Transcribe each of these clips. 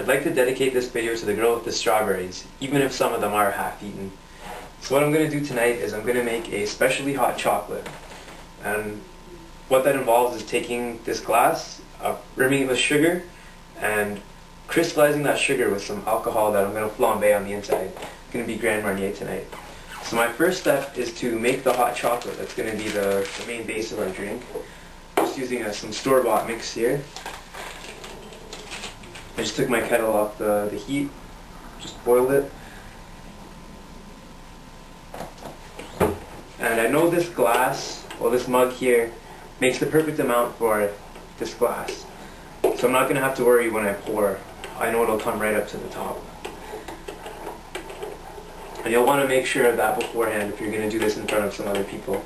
I'd like to dedicate this video to the girl with the strawberries, even if some of them are half-eaten. So what I'm going to do tonight is I'm going to make a specially hot chocolate. And what that involves is taking this glass, rimming it with sugar, and crystallizing that sugar with some alcohol that I'm going to flambe on the inside. It's going to be Grand Marnier tonight. So my first step is to make the hot chocolate. That's going to be the main base of our drink. Just using some store-bought mix here. I just took my kettle off the heat, just boiled it. And I know this glass, well this mug here, makes the perfect amount for this glass. So I'm not going to have to worry when I pour. I know it'll come right up to the top. And you'll want to make sure of that beforehand if you're going to do this in front of some other people.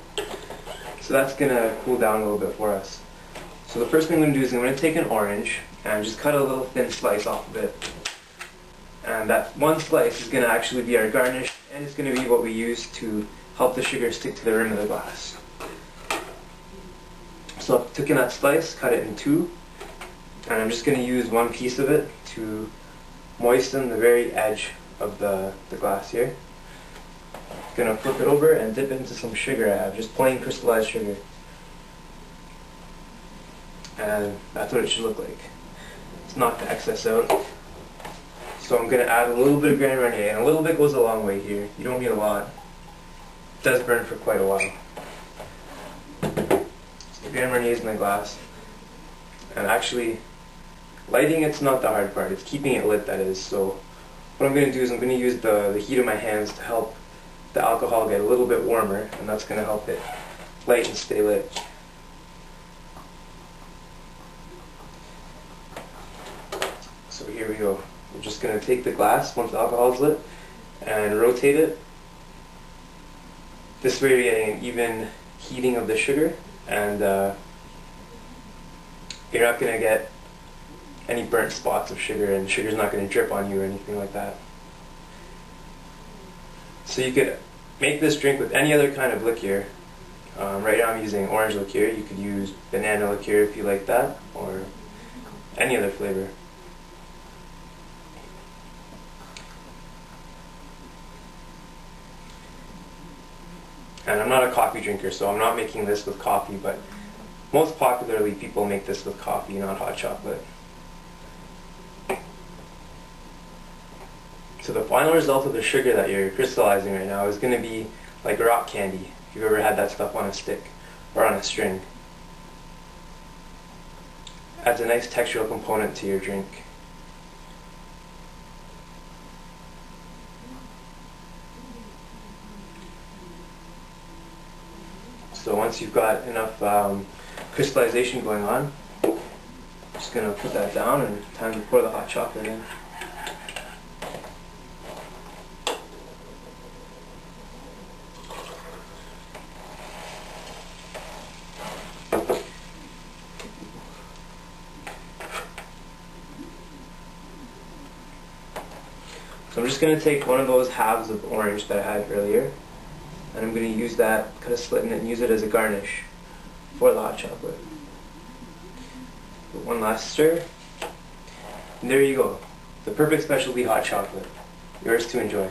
So that's going to cool down a little bit for us. So the first thing I'm going to do is I'm going to take an orange and just cut a little thin slice off of it. And that one slice is going to actually be our garnish, and it's going to be what we use to help the sugar stick to the rim of the glass. So I've taken that slice, cut it in two, and I'm just going to use one piece of it to moisten the very edge of the glass here. I'm going to flip it over and dip it into some sugar I have, just plain crystallized sugar. And that's what it should look like. Let's knock the excess out. So I'm going to add a little bit of Grand Marnier, and a little bit goes a long way here. You don't need a lot. It does burn for quite a while. So Grand Marnier is in the glass. And actually, lighting it's not the hard part. It's keeping it lit, that is. So what I'm going to do is I'm going to use the heat of my hands to help the alcohol get a little bit warmer, and that's going to help it light and stay lit. So here we go. We're just going to take the glass once the alcohol is lit and rotate it. This way you're getting an even heating of the sugar, and you're not going to get any burnt spots of sugar, and sugar's not going to drip on you or anything like that. So you could make this drink with any other kind of liqueur. Right now I'm using orange liqueur. You could use banana liqueur if you like that, or any other flavor. And I'm not a coffee drinker, so I'm not making this with coffee, but most popularly people make this with coffee, not hot chocolate. So the final result of the sugar that you're crystallizing right now is going to be like rock candy, if you've ever had that stuff on a stick or on a string. Adds a nice textural component to your drink. So once you've got enough crystallization going on, I'm just going to put that down, and time to pour the hot chocolate in. So I'm just going to take one of those halves of orange that I had earlier, and I'm going to use that, cut a slit in it, and use it as a garnish for the hot chocolate. Put one last stir, and there you go. The perfect specialty hot chocolate. Yours to enjoy.